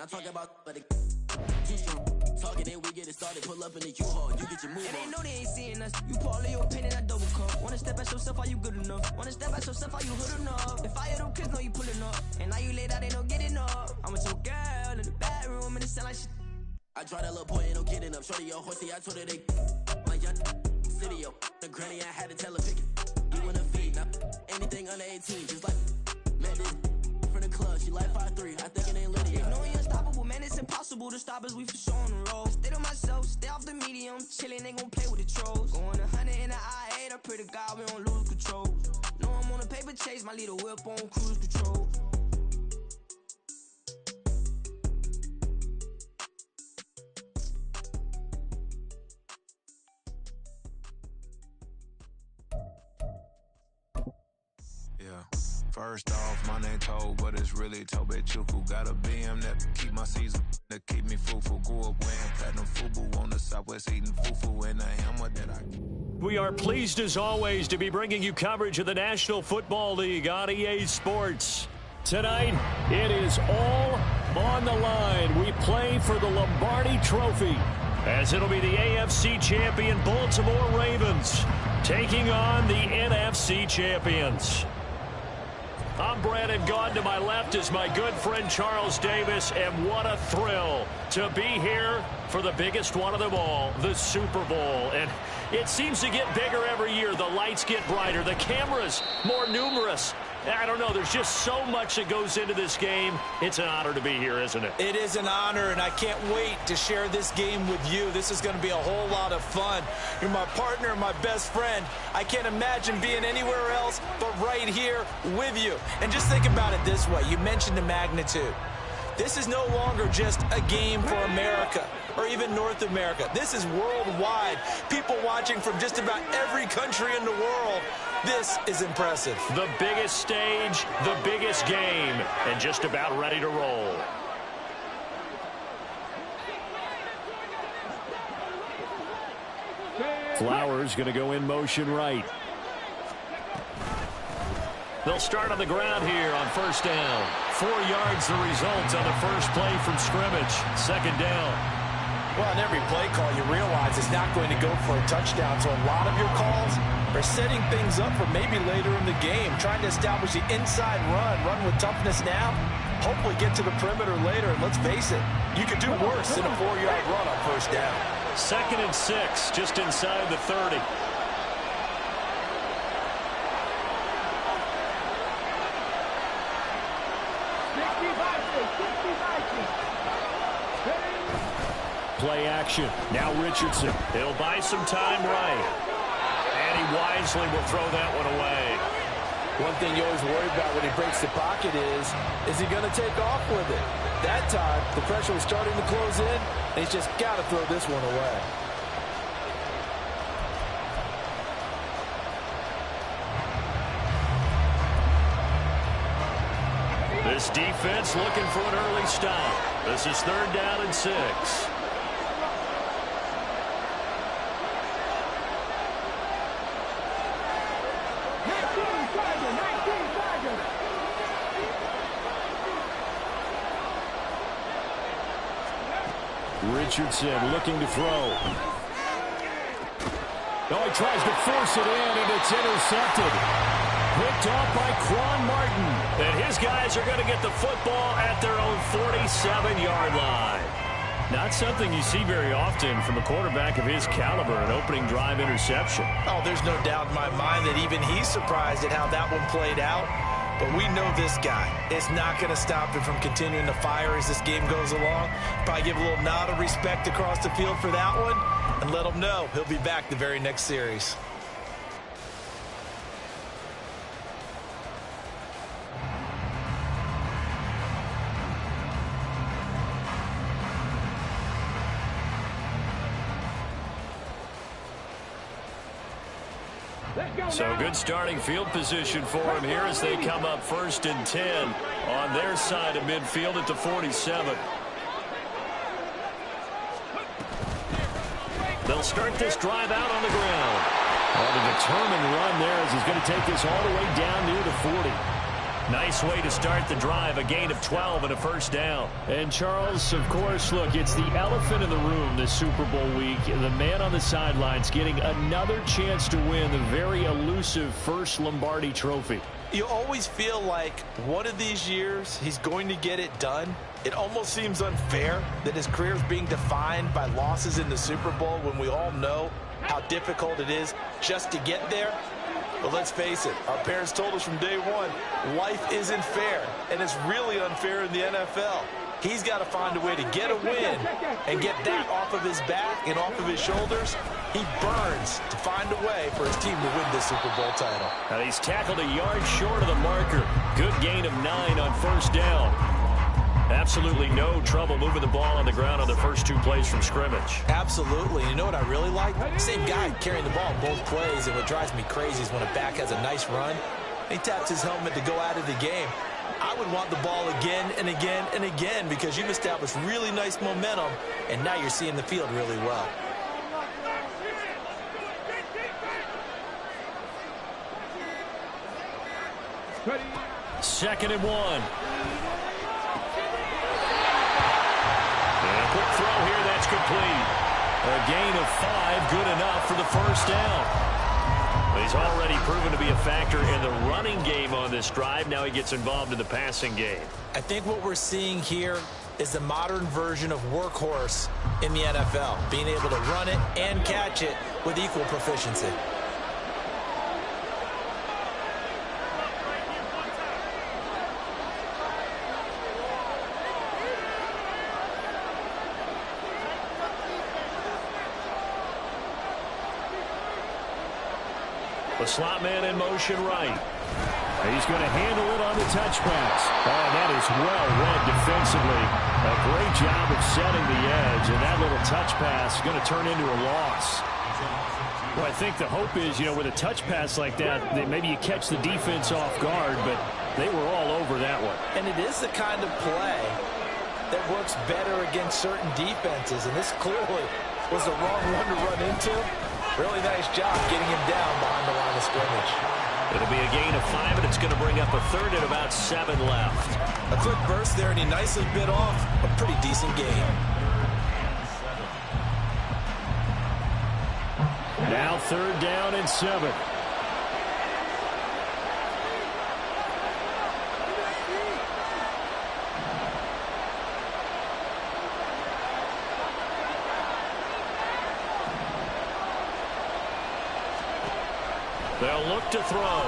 Not talking about, but too strong. Talking then we get it started. Pull up in the U-Haul. You get your move on. And they know they ain't seeing us. You pull all your pen and I double cup. Wanna step at yourself, are you good enough? Wanna step at yourself, are you hood enough? If I hear them kids know you pulling up. And now you laid out, they don't get enough. I'm with your girl in the bedroom and it sound like shit. I draw that little boy and no getting up. Shorty your horsey, I told her they my young city, yo. The granny, I had to tell her pick it. You wanna feed now. Anything under 18, just like man, this from the club. She like 5'3". I think it ain't litty. You know we unstoppable, man. It's impossible to stop us. We for sure on the road. Stay to myself, stay off the medium. Chillin', they gon' play with the trolls. Going 100 in the I-8. I pray to God we don't lose control. Know I'm on a paper chase. My little whip on cruise control. First off, my name Toad, but it's really Tobe Chuku. Got a BM that keep my season, that keep me fufu. Grew up wearing platinum fubu on the Southwest, eating fufu and a hammer that I... We are pleased as always to be bringing you coverage of the National Football League on EA Sports. Tonight, it is all on the line. We play for the Lombardi Trophy, as it'll be the AFC champion Baltimore Ravens taking on the NFC champions. I'm Brandon Gaudin. To my left is my good friend Charles Davis, and what a thrill to be here for the biggest one of them all, the Super Bowl. And it seems to get bigger every year. The lights get brighter, the cameras more numerous. I don't know, there's just so much that goes into this game. It's an honor to be here, isn't it? It is an honor, and I can't wait to share this game with you. This is going to be a whole lot of fun. You're my partner, my best friend. I can't imagine being anywhere else but right here with you. And just think about it this way. You mentioned the magnitude. This is no longer just a game for America or even North America. This is worldwide. People watching from just about every country in the world. This is impressive. The biggest stage, the biggest game, and just about ready to roll. Flowers going to go in motion right. They'll start on the ground here on first down. 4 yards the result on the first play from scrimmage. Second down. Well, in every play call, you realize it's not going to go for a touchdown. So a lot of your calls are setting things up for maybe later in the game, trying to establish the inside run with toughness now, hopefully get to the perimeter later. And let's face it, you could do worse than a 4-yard run on first down. 2nd and 6, just inside the 30. Play action. Now Richardson. He'll buy some time right. And he wisely will throw that one away. One thing you always worry about when he breaks the pocket is he going to take off with it? That time, the pressure was starting to close in, and he's just got to throw this one away. This defense looking for an early stop. This is 3rd down and 6. Richardson looking to throw. Oh, he tries to force it in, and it's intercepted. Picked off by Quan Martin. And his guys are going to get the football at their own 47-yard line. Not something you see very often from a quarterback of his caliber, an opening drive interception. Oh, there's no doubt in my mind that even he's surprised at how that one played out. But we know this guy is not going to stop him from continuing to fire as this game goes along. Probably give a little nod of respect across the field for that one and let him know he'll be back the very next series. So good starting field position for him here as they come up 1st and 10 on their side of midfield at the 47. They'll start this drive out on the ground. On a determined run there as he's going to take this all the way down near the 40. Nice way to start the drive, a gain of 12 and a first down. And Charles, of course, look, it's the elephant in the room this Super Bowl week. The man on the sidelines getting another chance to win the very elusive first Lombardi trophy. You always feel like one of these years he's going to get it done. It almost seems unfair that his career is being defined by losses in the Super Bowl when we all know how difficult it is just to get there. But let's face it, our parents told us from day one, life isn't fair, and it's really unfair in the NFL. He's got to find a way to get a win and get that off of his back and off of his shoulders. He burns to find a way for his team to win this Super Bowl title. And he's tackled a yard short of the marker. Good gain of 9 on first down. Absolutely no trouble moving the ball on the ground on the first 2 plays from scrimmage. Absolutely. You know what I really like? Same guy carrying the ball both plays, and what drives me crazy is when a back has a nice run, he taps his helmet to go out of the game. I would want the ball again and again and again because you've established really nice momentum, and now you're seeing the field really well. Second and 1. Quick throw here, that's complete. A gain of 5, good enough for the first down. He's already proven to be a factor in the running game on this drive. Now he gets involved in the passing game. I think what we're seeing here is the modern version of workhorse in the NFL, being able to run it and catch it with equal proficiency. The slot man in motion right. He's going to handle it on the touch pass. Oh, that is well read defensively. A great job of setting the edge, and that little touch pass is going to turn into a loss. Well, I think the hope is, with a touch pass like that maybe you catch the defense off guard, but they were all over that one. And it is the kind of play that works better against certain defenses, and this clearly was the wrong one to run into. Really nice job getting him down behind the line of scrimmage. It'll be a gain of 5, and it's going to bring up a third and about 7 left. A quick burst there, and he nicely bit off a pretty decent gain. Now 3rd down and 7. They'll look to throw.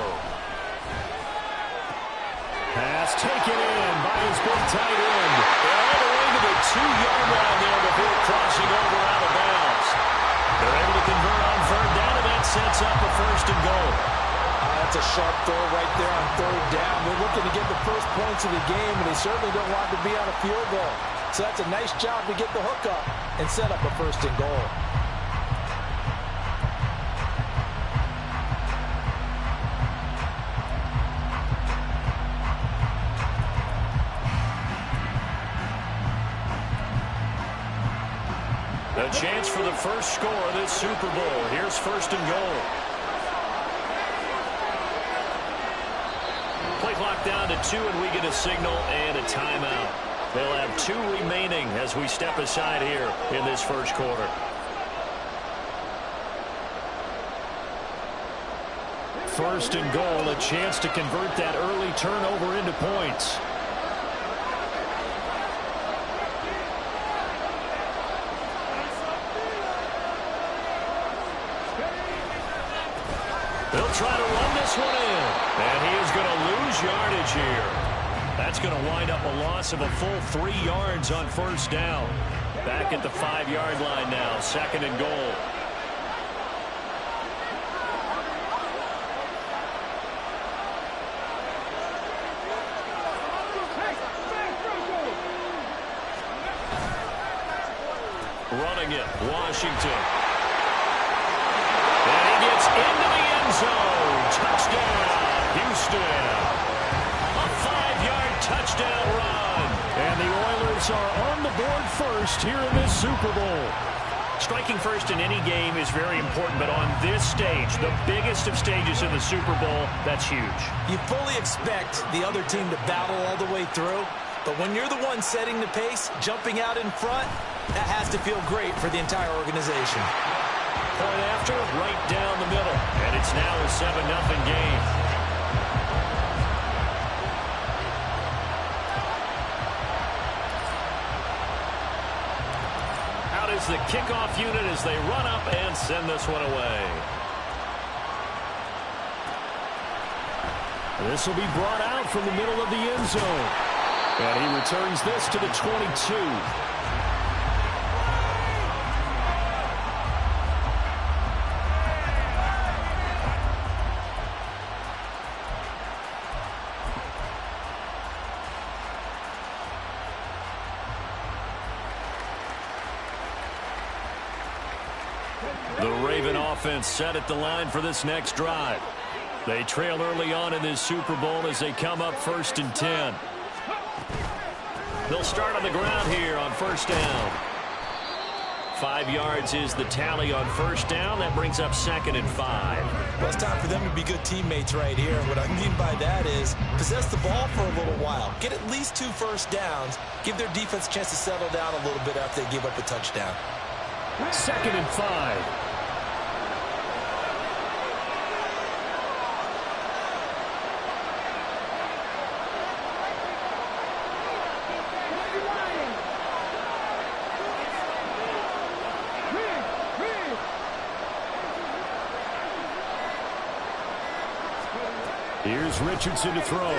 Pass taken in by his big tight end. All the way to the 2-yard line there before crossing over out of bounds. They're able to convert on 3rd down, and that sets up a 1st and goal. That's a sharp throw right there on 3rd down. They're looking to get the first points of the game, and they certainly don't want to be on a field goal. So that's a nice job to get the hook up and set up a 1st and goal. A chance for the first score of this Super Bowl. Here's 1st and goal. Play clock down to 2, and we get a signal and a timeout. They'll have 2 remaining as we step aside here in this first quarter. First and goal, a chance to convert that early turnover into points. They'll try to run this one in. And he is going to lose yardage here. That's going to wind up a loss of a full 3 yards on 1st down. Back at the 5-yard line now, 2nd and goal. Running it, Washington. And he gets into the end zone. Touchdown, Houston. A 5-yard touchdown run. And the Oilers are on the board first here in this Super Bowl. Striking first in any game is very important, but on this stage, the biggest of stages in the Super Bowl, that's huge. You fully expect the other team to battle all the way through, but when you're the one setting the pace, jumping out in front, that has to feel great for the entire organization. Point after, right down the middle, and it's now a 7-0 game. Is the kickoff unit as they run up and send this one away. This will be brought out from the middle of the end zone. And he returns this to the 22. The Raven offense set at the line for this next drive. They trail early on in this Super Bowl as they come up 1st and 10. They'll start on the ground here on 1st down. 5 yards is the tally on 1st down. That brings up 2nd and 5. Well, it's time for them to be good teammates right here. And what I mean by that is possess the ball for a little while. Get at least 2 first downs. Give their defense a chance to settle down a little bit after they give up a touchdown. 2nd and 5. Here's Richardson to throw. And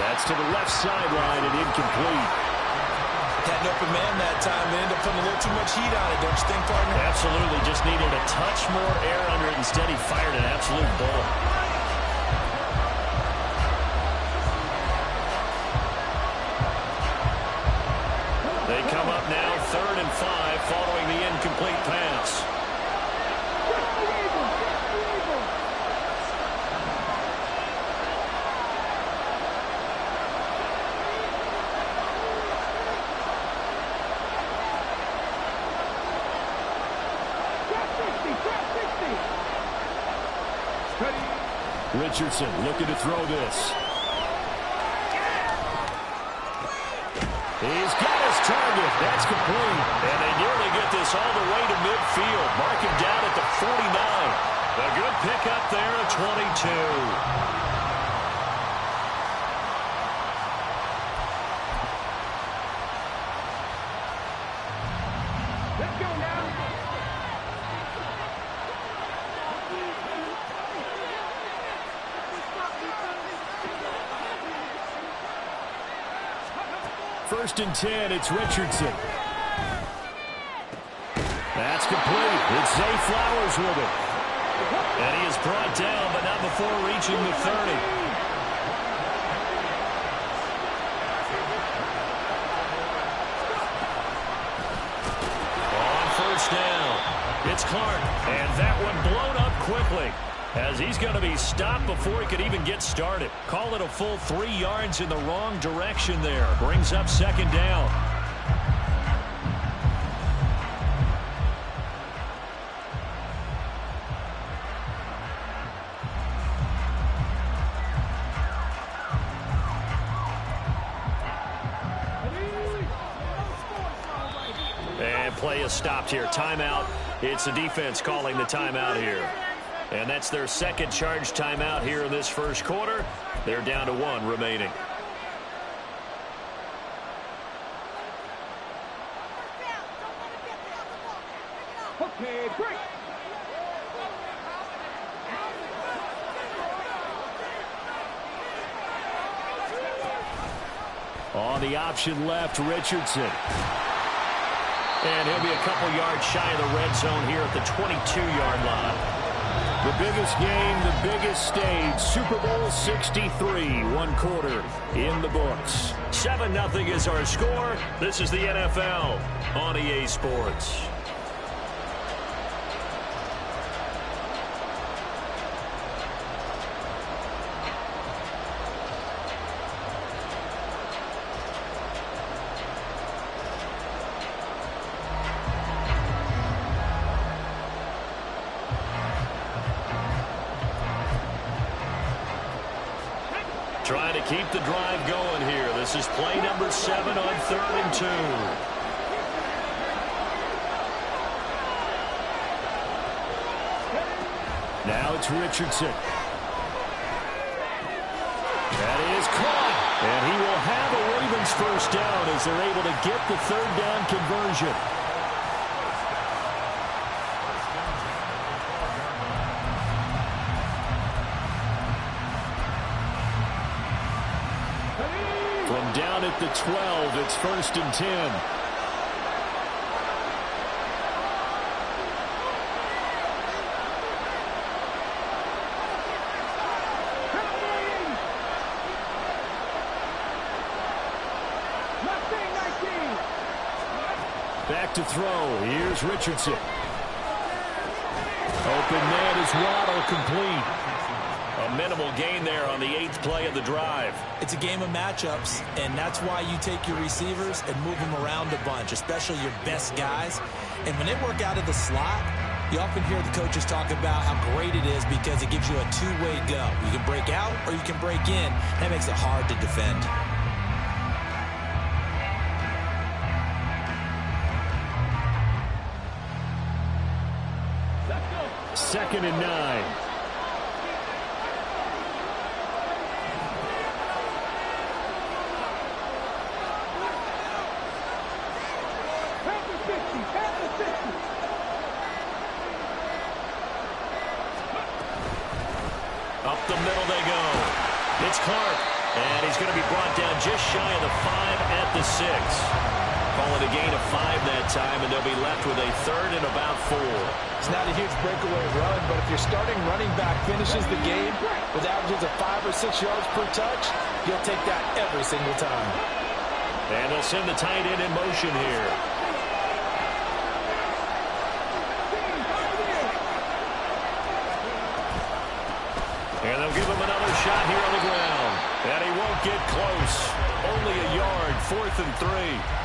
that's to the left sideline and incomplete. Had an open man that time. They ended up putting a little too much heat on it, don't you think, partner? Absolutely. Just needed a touch more air under it. Instead, he fired an absolute bullet. They come up now 3rd and 5 following the incomplete pass. Richardson looking to throw this. He's got his target. That's complete. And they nearly get this all the way to midfield. Mark him down at the 49. A good pickup there at 22. First and 10, it's Richardson. That's complete. It's Zay Flowers with it. And he is brought down, but not before reaching the 30. On 1st down, it's Clark. And that one blown up quickly, as he's going to be stopped before he could even get started. Call it a full 3 yards in the wrong direction there. Brings up 2nd down. And play is stopped here. Timeout. It's the defense calling the timeout here. And that's their 2nd charge timeout here in this 1st quarter. They're down to 1 remaining. Okay, break. On the option left, Richardson. And he'll be a couple yards shy of the red zone here at the 22-yard line. The biggest game, the biggest stage, Super Bowl 63, 1 quarter in the books. 7-0 is our score. This is the NFL on EA Sports. Trying to keep the drive going here. This is play number 7 on 3rd and 2. Now it's Richardson. That is caught. And he will have a Ravens first down as they're able to get the 3rd down conversion. From down at the 12, it's 1st and 10. Back to throw. Here's Richardson. Open man is Waddle, complete. A minimal gain there on the 8th play of the drive. It's a game of matchups, and that's why you take your receivers and move them around a bunch, especially your best guys. And when they work out of the slot, you often hear the coaches talk about how great it is because it gives you a two-way go. You can break out or you can break in. That makes it hard to defend. 2nd and 9. Up the middle they go. It's Clark. And he's going to be brought down just shy of the 5 at the 6. Call it a gain of 5 that time, and they'll be left with a 3rd and about 4. It's not a huge breakaway run, but if your starting running back finishes the game with averages of 5 or 6 yards per touch, you'll take that every single time. And they'll send the tight end in motion here. And they'll give him another shot here on the ground. And he won't get close. Only a yard, 4th and 3.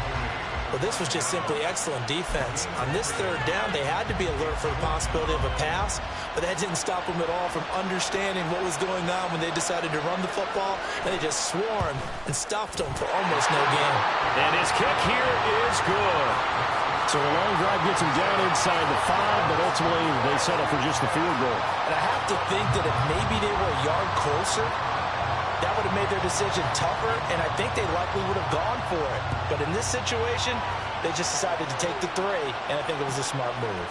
Well, this was just simply excellent defense. On this 3rd down, they had to be alert for the possibility of a pass, but that didn't stop them at all from understanding what was going on when they decided to run the football, and they just swarmed and stuffed them for almost no gain. And his kick here is good. So a long drive gets him down inside the 5, but ultimately they settle for just the field goal. And I have to think that if maybe they were a yard closer, that would have made their decision tougher, and I think they likely would have gone for it. But in this situation, they just decided to take the 3, and I think it was a smart move.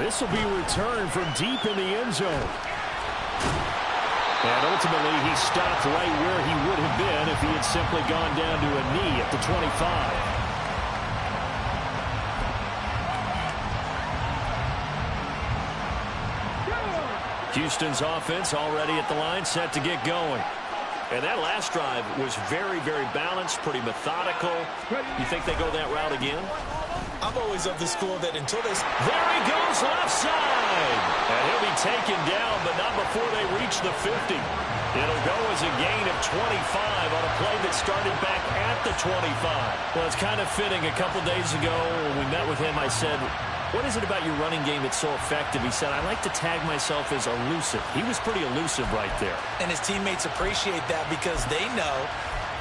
This will be returned from deep in the end zone. And ultimately, he stopped right where he would have been if he had simply gone down to a knee at the 25. Houston's offense already at the line, set to get going. And that last drive was very, very balanced, pretty methodical. You think they go that route again? I'm always of the school that until this... There he goes, left side! And he'll be taken down, but not before they reach the 50. It'll go as a gain of 25 on a play that started back at the 25. Well, it's kind of fitting. A couple days ago when we met with him, I said, what is it about your running game that's so effective? He said, I like to tag myself as elusive. He was pretty elusive right there. And his teammates appreciate that because they know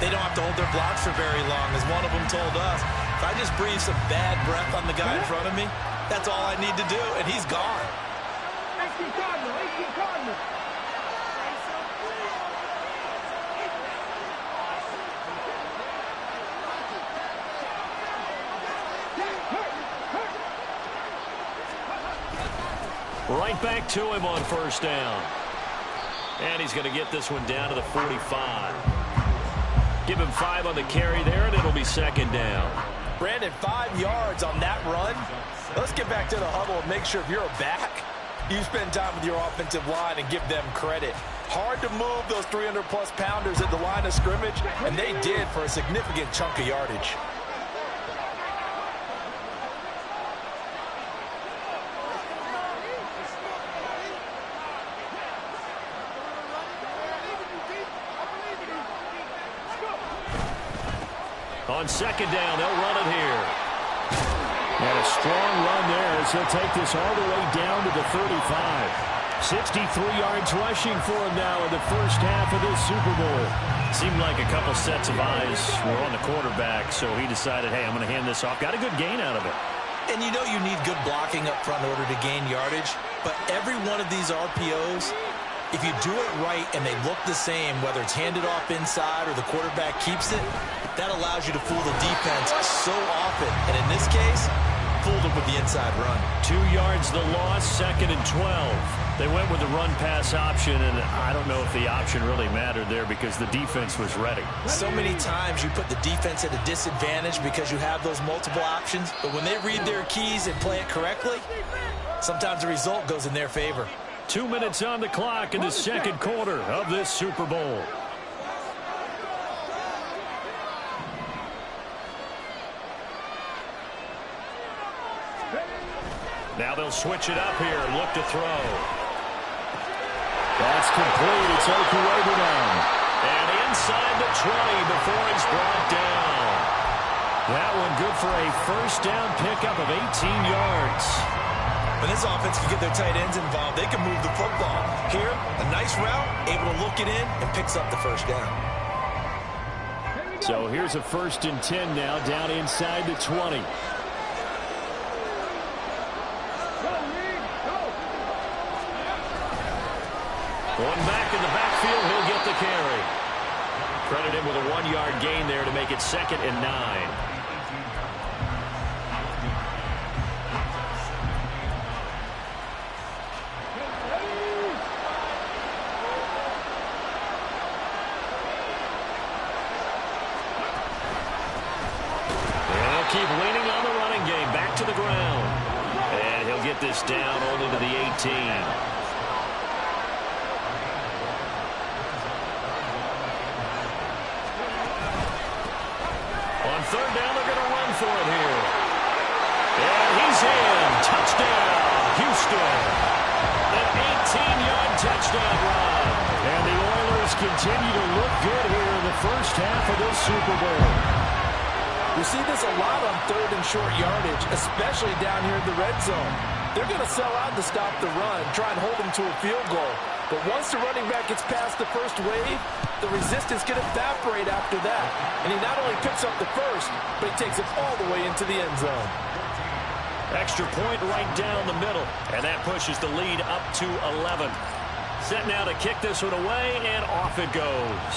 they don't have to hold their blocks for very long. As one of them told us, if I just breathe some bad breath on the guy in front of me, that's all I need to do, and he's gone. 18 Cardinal. Right back to him on 1st down. And he's going to get this one down to the 45. Give him 5 on the carry there, and it'll be 2nd down. Brandon, 5 yards on that run. Let's get back to the huddle and make sure if you're a back, you spend time with your offensive line and give them credit. Hard to move those 300-plus pounders at the line of scrimmage, and they did for a significant chunk of yardage. On 2nd down, they'll run it here. And a strong run there as he'll take this all the way down to the 35. 63 yards rushing for him now in the first half of this Super Bowl. Seemed like a couple sets of eyes were on the quarterback, so he decided, hey, I'm going to hand this off. Got a good gain out of it. And you know you need good blocking up front in order to gain yardage, but every one of these RPOs, if you do it right and they look the same, whether it's handed off inside or the quarterback keeps it, that allows you to fool the defense so often. And in this case, fooled them with the inside run. 2 yards the loss, 2nd and 12. They went with the run-pass option, and I don't know if the option really mattered there because the defense was ready. So many times you put the defense at a disadvantage because you have those multiple options, but when they read their keys and play it correctly, sometimes the result goes in their favor. 2 minutes on the clock in the second quarter of this Super Bowl. Now they'll switch it up here and look to throw. That's complete. It's Okuebunan. And inside the 20 before it's brought down. That one good for a first down pickup of 18 yards. When this offense can get their tight ends involved, they can move the football. Here, a nice route, able to look it in, and picks up the first down. So here's a 1st and 10 now, down inside the 20. Going back in the backfield, he'll get the carry. Credit him with a 1-yard gain there to make it 2nd and 9. Keep leaning on the running game. Back to the ground. And he'll get this down only to the 18. On 3rd down, they're going to run for it here. And he's in. Touchdown, Houston. An 18-yard touchdown run. And the Oilers continue to look good here in the first half of this Super Bowl. We see this a lot on 3rd and short yardage, especially down here in the red zone. They're going to sell out to stop the run, try and hold them to a field goal. But once the running back gets past the first wave, the resistance can evaporate after that. And he not only picks up the first, but he takes it all the way into the end zone. Extra point right down the middle, and that pushes the lead up to 11. Set now to kick this one away, and off it goes.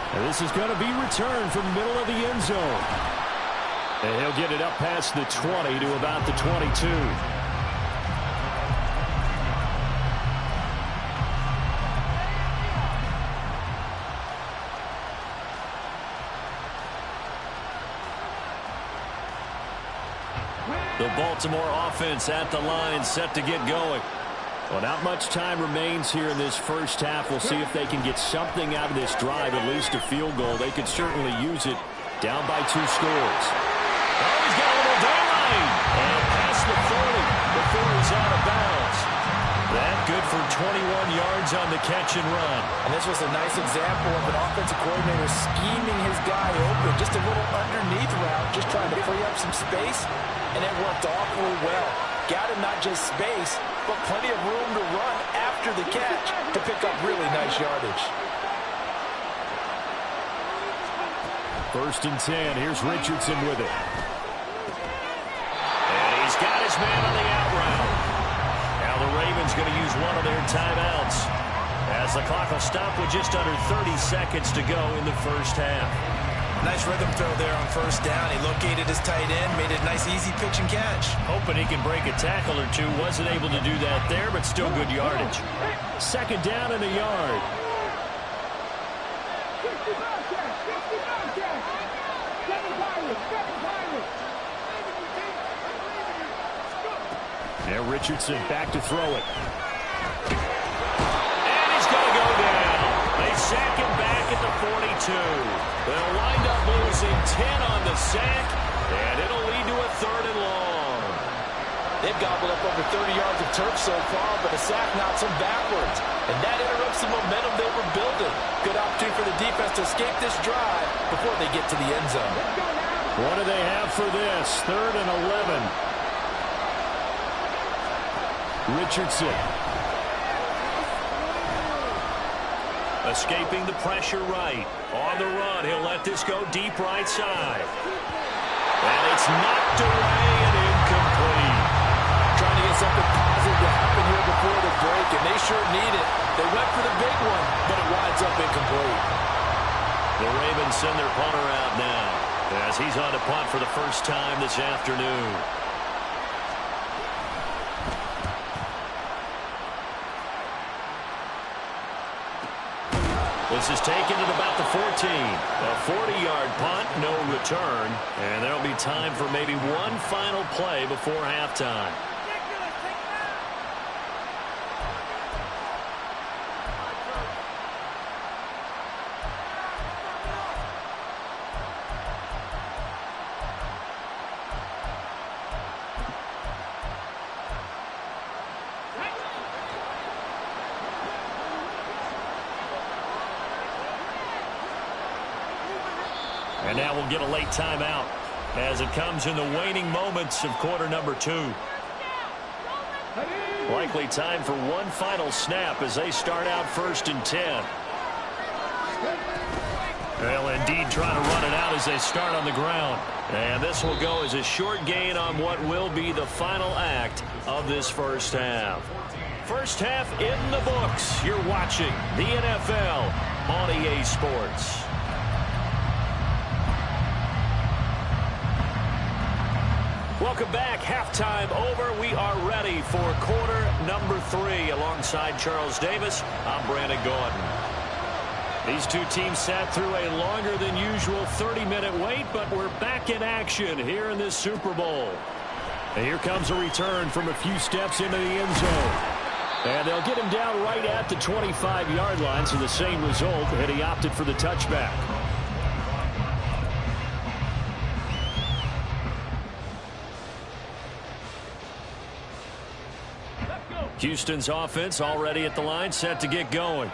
And this is going to be returned from the middle of the end zone. And he'll get it up past the 20 to about the 22. The Baltimore offense at the line, set to get going. Well, not much time remains here in this first half. We'll see if they can get something out of this drive, at least a field goal. They could certainly use it down by 2 scores. Oh, he's got a little daylight. And past the 40 before he's out of bounds. That good for 21 yards on the catch and run. And this was a nice example of an offensive coordinator scheming his guy open. Just a little underneath route, just trying to free up some space. And it worked awfully well. Got him not just space, but plenty of room to run after the catch to pick up really nice yardage. 1st and 10. Here's Richardson with it. And he's got his man on the out route. Now the Ravens going to use one of their timeouts as the clock will stop with just under 30 seconds to go in the first half. Nice rhythm throw there on 1st down. He located his tight end, made it a nice easy pitch and catch. Hoping he can break a tackle or two. Wasn't able to do that there, but still good yardage. 2nd down and a yard. Now Richardson back to throw it. And he's going to go down. They sack him back at the 42. They'll wind up losing 10 on the sack, and it'll lead to a 3rd and long. They've gobbled up over 30 yards of turf so far, but a sack knocks them backwards. And that interrupts the momentum they were building. Good opportunity for the defense to escape this drive before they get to the end zone. What do they have for this? 3rd and 11. Richardson. Escaping the pressure right. On the run, he'll let this go deep right side. And it's knocked away and incomplete. Trying to get something positive to happen here before the break, and they sure need it. They went for the big one, but it winds up incomplete. The Ravens send their punter out now as he's on to punt for the first time this afternoon. This is taken at about the 14. A 40-yard punt, no return. And there'll be time for maybe one final play before halftime. And now we'll get a late timeout as it comes in the waning moments of quarter number 2. Likely time for one final snap as they start out 1st and 10. They'll indeed try to run it out as they start on the ground. And this will go as a short gain on what will be the final act of this first half. First half in the books. You're watching the NFL on EA Sports. Welcome back. Halftime over. We are ready for quarter number 3. Alongside Charles Davis, I'm Brandon Gordon. These two teams sat through a longer than usual 30-minute wait, but we're back in action here in this Super Bowl. And here comes a return from a few steps into the end zone. And they'll get him down right at the 25-yard line, so the same result, and he opted for the touchback. Houston's offense already at the line, set to get going.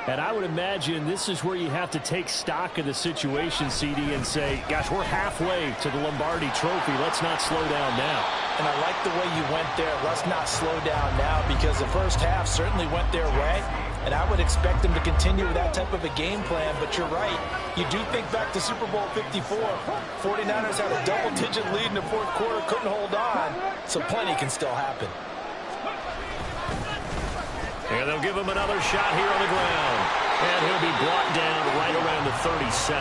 And I would imagine this is where you have to take stock of the situation, CD, and say, gosh, we're halfway to the Lombardi Trophy. Let's not slow down now. And I like the way you went there. Let's not slow down now, because the first half certainly went their way. And I would expect them to continue with that type of a game plan. But you're right. You do think back to Super Bowl 54. 49ers had a double-digit lead in the fourth quarter, couldn't hold on. So plenty can still happen. And they'll give him another shot here on the ground. And he'll be brought down right around the 37.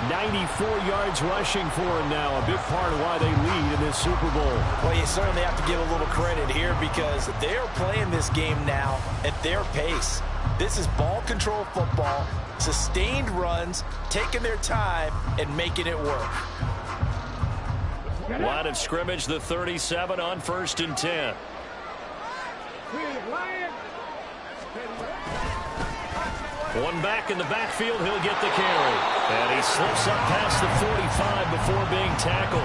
94 yards rushing for him now. A big part of why they lead in this Super Bowl. Well, you certainly have to give a little credit here, because they're playing this game now at their pace. This is ball control football, sustained runs, taking their time, and making it work. Line of scrimmage, the 37 on 1st and 10. One back in the backfield, he'll get the carry. And he slips up past the 45 before being tackled.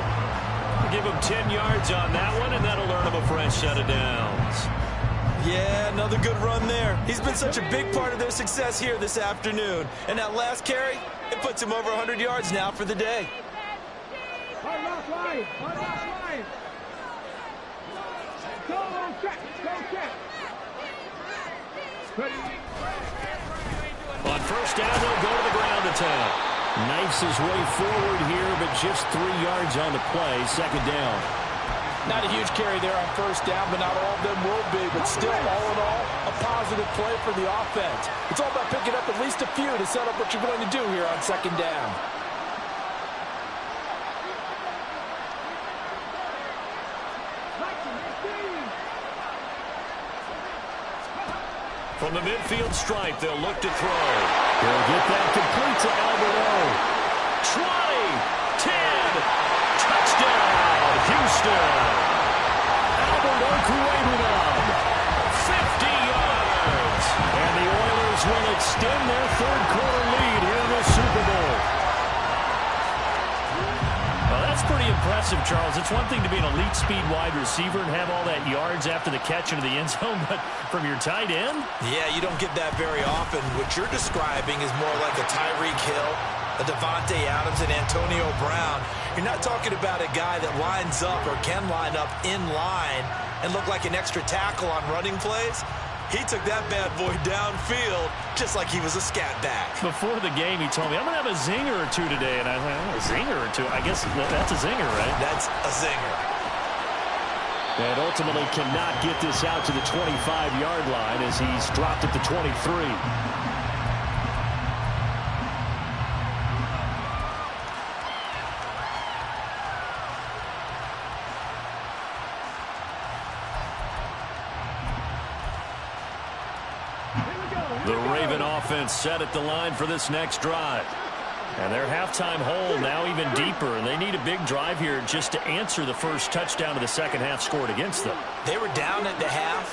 Give him 10 yards on that one, and that'll earn him a fresh set of downs. Yeah, another good run there. He's been such a big part of their success here this afternoon. And that last carry, it puts him over 100 yards now for the day. On first down, they'll go to the ground attack. Knifes his way forward here, but just 3 yards on the play. 2nd down. Not a huge carry there on first down, but not all of them will be. But still, all in all, a positive play for the offense. It's all about picking up at least a few to set up what you're going to do here on 2nd down. From the midfield stripe, they'll look to throw. They'll get that complete to Alberto. 20, 10, touchdown, Houston. Alberto Cueto, 50 yards. And the Oilers will extend their 3rd quarter lead here in the Super Bowl. Well, that's pretty impressive, Charles. It's one thing to be an elite speed wide receiver and have all that yards after the catch into the end zone, but from your tight end? Yeah, you don't get that very often. What you're describing is more like a Tyreek Hill, a Devontae Adams and Antonio Brown. You're not talking about a guy that lines up or can line up in line and look like an extra tackle on running plays. He took that bad boy downfield just like he was a scat back. Before the game, he told me, I'm going to have a zinger or two today. And I thought, a zinger or two? I guess that's a zinger, right? That's a zinger. And ultimately cannot get this out to the 25-yard line as he's dropped at the 23. The Raven offense set at the line for this next drive. And their halftime hole now even deeper, and they need a big drive here just to answer the first touchdown of the second half scored against them. They were down at the half.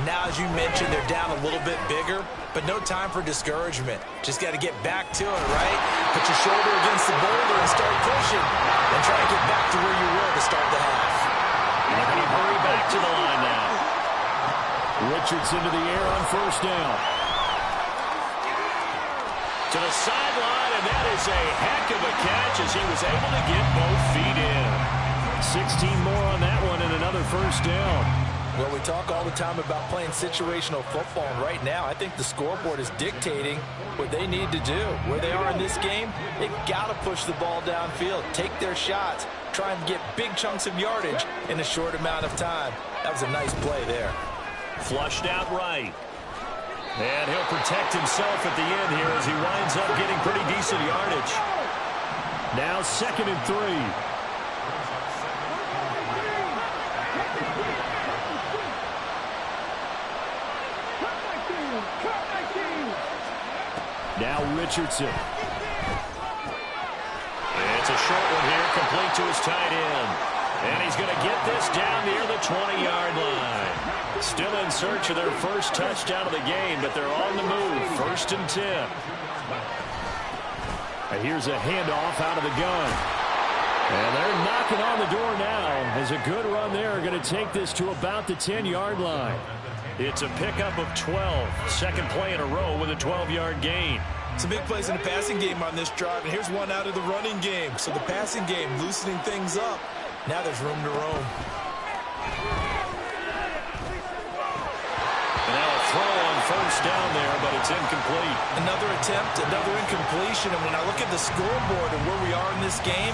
Now, as you mentioned, they're down a little bit bigger, but no time for discouragement. Just got to get back to it, right? Put your shoulder against the boulder and start pushing, and try to get back to where you were to start the half. And they're going to hurry back to the line now. Richardson to the air on first down. To the sideline, and that is a heck of a catch as he was able to get both feet in. 16 more on that one and another first down. Well, we talk all the time about playing situational football, and right now I think the scoreboard is dictating what they need to do. Where they are in this game, they've got to push the ball downfield, take their shots, try and get big chunks of yardage in a short amount of time. That was a nice play there. Flushed out right. And he'll protect himself at the end here as he winds up getting pretty decent yardage. Now 2nd and 3. Now Richardson. It's a short one here, complete to his tight end. And he's going to get this down near the 20-yard line. Still in search of their first touchdown of the game, but they're on the move. 1st and 10. And here's a handoff out of the gun. And they're knocking on the door now as a good run there. Going to take this to about the 10-yard line. It's a pickup of 12. Second play in a row with a 12-yard gain. Some big plays in the passing game on this drive, and here's one out of the running game. So the passing game loosening things up. Now there's room to roam. And now a throw on first down there, but it's incomplete. Another attempt, another incompletion. And when I look at the scoreboard and where we are in this game,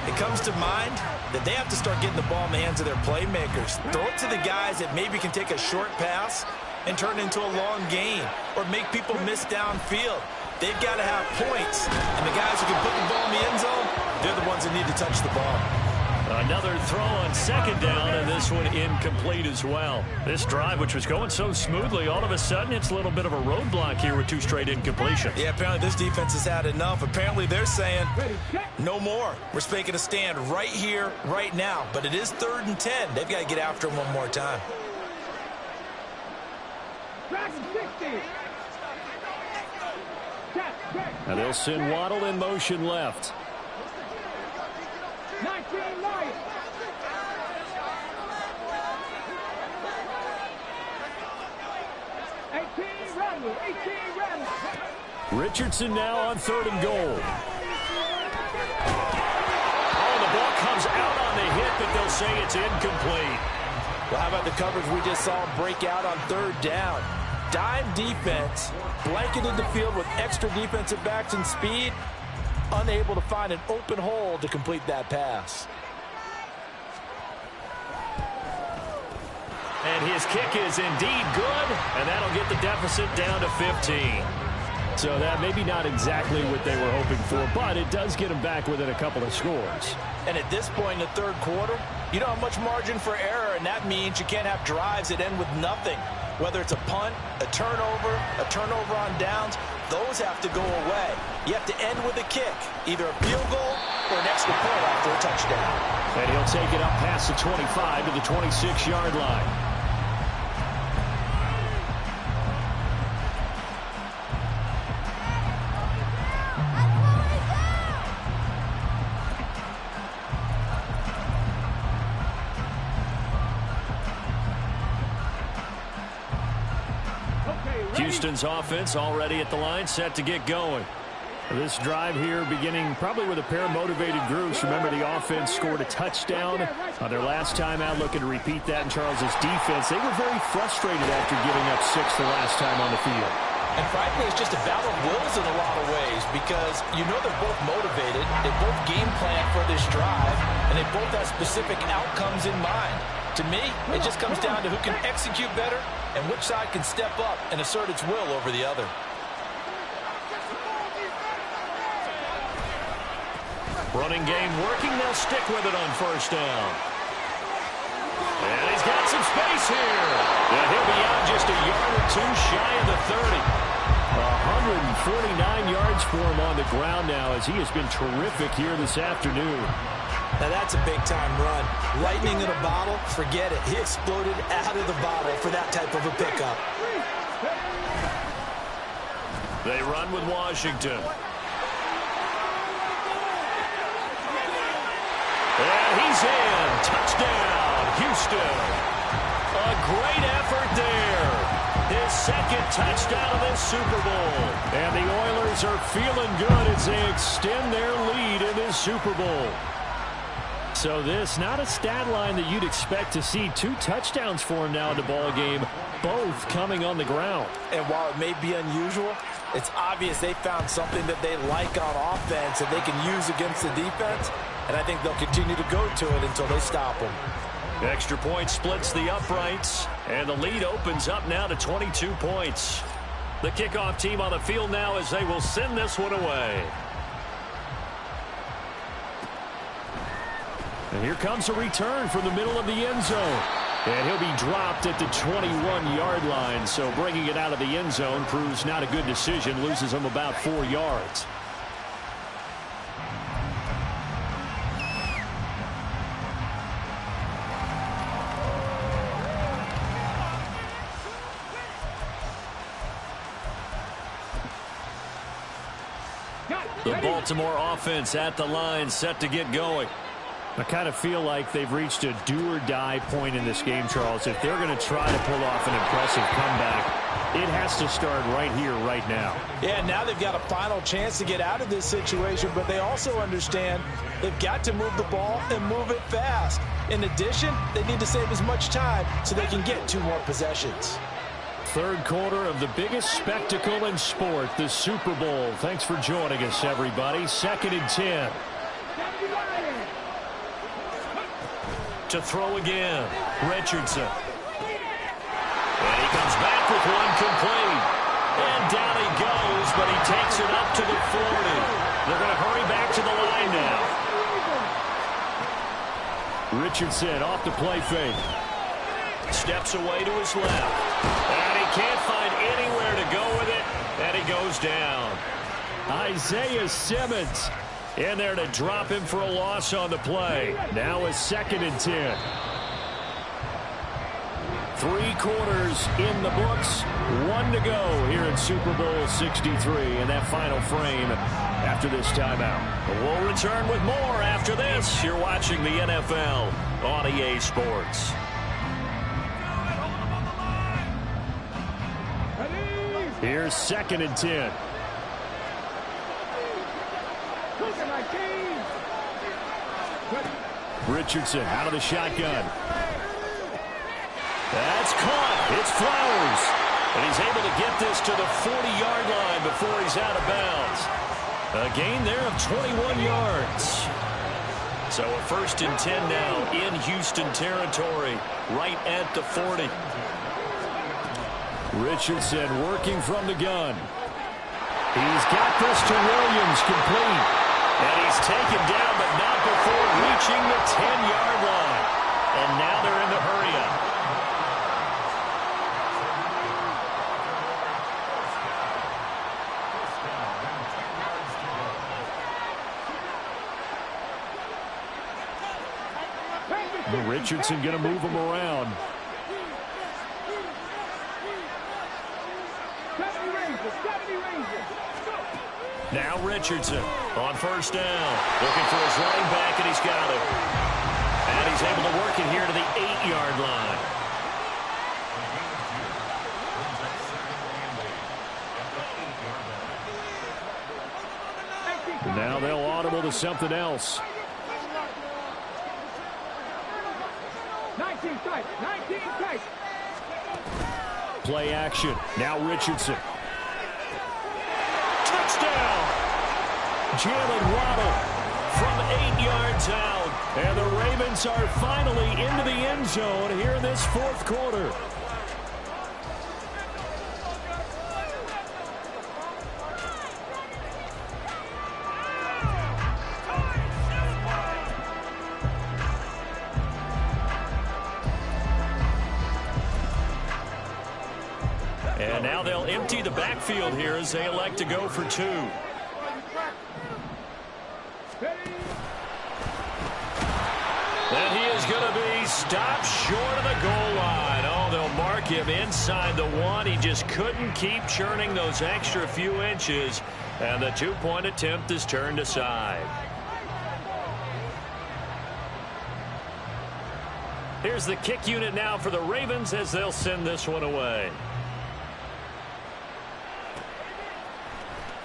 it comes to mind that they have to start getting the ball in the hands of their playmakers. Throw it to the guys that maybe can take a short pass and turn it into a long gain or make people miss downfield. They've got to have points. And the guys who can put the ball in the end zone, they're the ones that need to touch the ball. Another throw on second down, and this one incomplete as well. This drive, which was going so smoothly, all of a sudden it's a little bit of a roadblock here with 2 straight incompletions. Yeah, apparently this defense has had enough. Apparently they're saying, no more. We're making a stand right here, right now. But it is 3rd and 10. They've got to get after him one more time. Now they'll send Waddle in motion left. 19 Lions. Richardson now on 3rd and goal. Oh, the ball comes out on the hit, but they'll say it's incomplete. Well, how about the coverage we just saw him break out on 3rd down? Dime defense, blanketed the field with extra defensive backs and speed, unable to find an open hole to complete that pass. And his kick is indeed good, and that'll get the deficit down to 15. So that maybe not exactly what they were hoping for, but it does get them back within a couple of scores. And at this point in the 3rd quarter, you don't have much margin for error, and that means you can't have drives that end with nothing. Whether it's a punt, a turnover on downs, those have to go away. You have to end with a kick, either a field goal or an extra point after a touchdown. And he'll take it up past the 25 to the 26-yard line. Houston's offense already at the line, set to get going. This drive here beginning probably with a pair of motivated groups. Remember, the offense scored a touchdown on their last time out, looking to repeat that in Charles's defense. They were very frustrated after giving up 6 the last time on the field. And frankly, it's just a battle of wills in a lot of ways because you know they're both motivated, they both game plan for this drive, and they both have specific outcomes in mind. To me, it just comes down to who can execute better and which side can step up and assert its will over the other. Running game working. They'll stick with it on first down. And he's got some space here. And he'll be out just a yard or two shy of the 30. 149 yards for him on the ground now as he has been terrific here this afternoon. Now that's a big-time run. Lightning in a bottle, forget it. He exploded out of the bottle for that type of a pickup. They run with Washington. And he's in. Touchdown, Houston. A great effort there. His second touchdown of this Super Bowl. And the Oilers are feeling good as they extend their lead in this Super Bowl. So this, not a stat line that you'd expect to see. 2 touchdowns for him now in the ball game, both coming on the ground. And while it may be unusual, it's obvious they found something that they like on offense that they can use against the defense. And I think they'll continue to go to it until they stop them. Extra point splits the uprights, and the lead opens up now to 22 points. The kickoff team on the field now as they will send this one away. And here comes a return from the middle of the end zone. And he'll be dropped at the 21-yard line, so bringing it out of the end zone proves not a good decision, loses him about 4 yards. The Baltimore offense at the line, set to get going. I kind of feel like they've reached a do-or-die point in this game, Charles. If they're going to try to pull off an impressive comeback, it has to start right here, right now. Yeah, now they've got a final chance to get out of this situation, but they also understand they've got to move the ball and move it fast. In addition, they need to save as much time so they can get 2 more possessions. Third quarter of the biggest spectacle in sport, the Super Bowl. Thanks for joining us, everybody. 2nd and 10. To throw again, Richardson. And he comes back with one complete. And down he goes, but he takes it up to the 40. They're going to hurry back to the line now. Richardson off the play fake. Steps away to his left. And he can't find anywhere to go with it. And he goes down. Isaiah Simmons in there to drop him for a loss on the play. Now a 2nd and 10. 3 quarters in the books. 1 to go here in Super Bowl 63 in that final frame after this timeout. We'll return with more after this. You're watching the NFL on EA Sports. Here's 2nd and 10. Richardson out of the shotgun. That's caught. It's Flowers. And he's able to get this to the 40-yard line before he's out of bounds. A gain there of 21 yards. So a 1st and 10 now in Houston territory, right at the 40. Richardson working from the gun. He's got this to Williams, complete. And he's taken down, but not before reaching the 10-yard line. And now they're in the hurry-up. Richardson going to move him around. Now Richardson on first down. Looking for his running back, and he's got him. And he's able to work it here to the 8-yard line. Now they'll audible to something else. 19 tight. 19 tight. Play action. Now Richardson. Touchdown! Jalen Waddle from 8 yards out. And the Ravens are finally into the end zone here in this fourth quarter. And now they'll empty the backfield here as they elect to go for 2. And he is going to be stopped short of the goal line. Oh, they'll mark him inside the 1. He just couldn't keep churning those extra few inches. And the 2-point attempt is turned aside. Here's the kick unit now for the Ravens as they'll send this one away.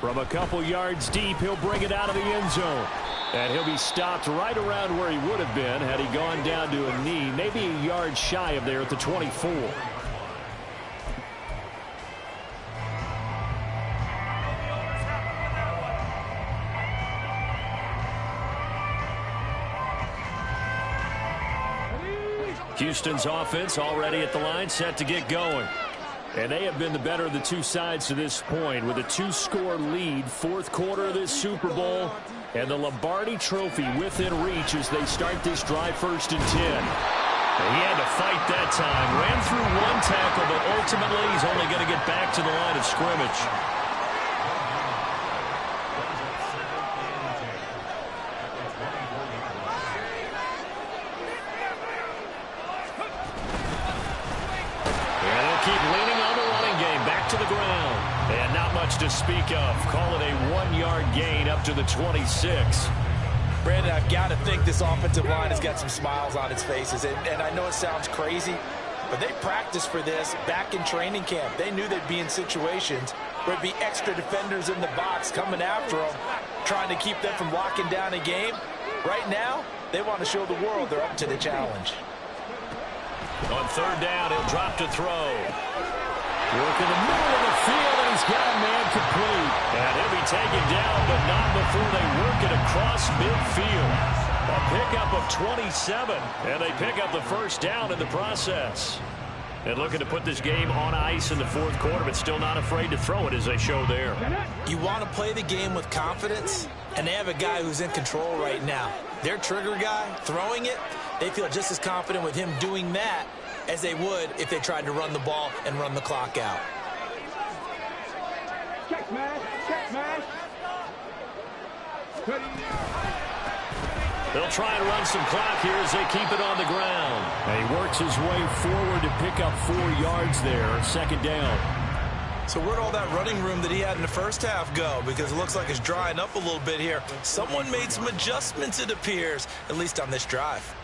From a couple yards deep, he'll bring it out of the end zone. And he'll be stopped right around where he would have been had he gone down to a knee, maybe a yard shy of there at the 24. Houston's offense already at the line, set to get going. And they have been the better of the two sides to this point with a 2-score lead, fourth quarter of this Super Bowl, and the Lombardi Trophy within reach as they start this drive 1st and 10. He had to fight that time, ran through 1 tackle, but ultimately he's only going to get back to the line of scrimmage. To speak of. Call it a 1-yard gain up to the 26. Brandon, I've got to think this offensive line has got some smiles on its faces. And I know it sounds crazy, but they practiced for this back in training camp. They knew they'd be in situations where there'd be extra defenders in the box coming after them, trying to keep them from locking down a game. Right now, they want to show the world they're up to the challenge. On 3rd down, he'll drop to throw. Work in the middle of the field, and he's got a man complete. And he'll be taken down, but not before they work it across midfield. A pickup of 27, and they pick up the 1st down in the process. And looking to put this game on ice in the 4th quarter, but still not afraid to throw it as they show there. You want to play the game with confidence, and they have a guy who's in control right now. Their trigger guy, throwing it, they feel just as confident with him doing that as they would if they tried to run the ball and run the clock out. Check, man. Check, man. They'll try and run some clock here as they keep it on the ground. And he works his way forward to pick up 4 yards there, 2nd down. So where'd all that running room that he had in the first half go? Because it looks like it's drying up a little bit here. Someone made some adjustments, it appears, at least on this drive.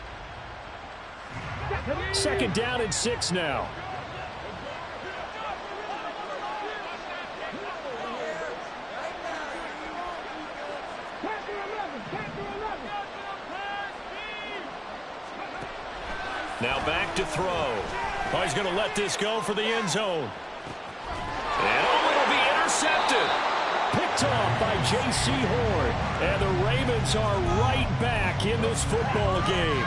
2nd down and 6 now. Now back to throw. Oh, he's going to let this go for the end zone. And it'll be intercepted. Picked off by J.C. Horn. And the Ravens are right back in this football game.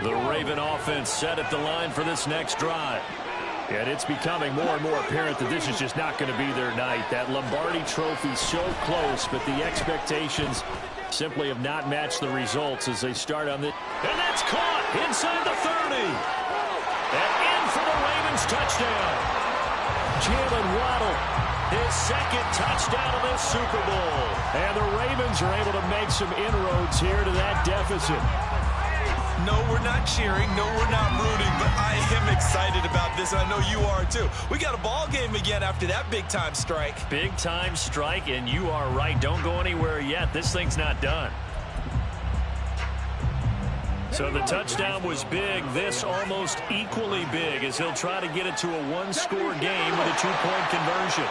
The Raven offense set at the line for this next drive. And it's becoming more and more apparent that this is just not going to be their night. That Lombardi Trophy so close, but the expectations simply have not matched the results as they start on this. And that's caught inside the 30. And in for the Ravens touchdown. Jalen Waddle, his 2nd touchdown of this Super Bowl. And the Ravens are able to make some inroads here to that deficit. No, we're not cheering. No, we're not rooting, but I am excited about this, and I know you are too. We got a ball game again after that big-time strike. Big-time strike, and you are right. Don't go anywhere yet. This thing's not done. So the touchdown was big. This almost equally big as he'll try to get it to a one-score game with a two-point conversion.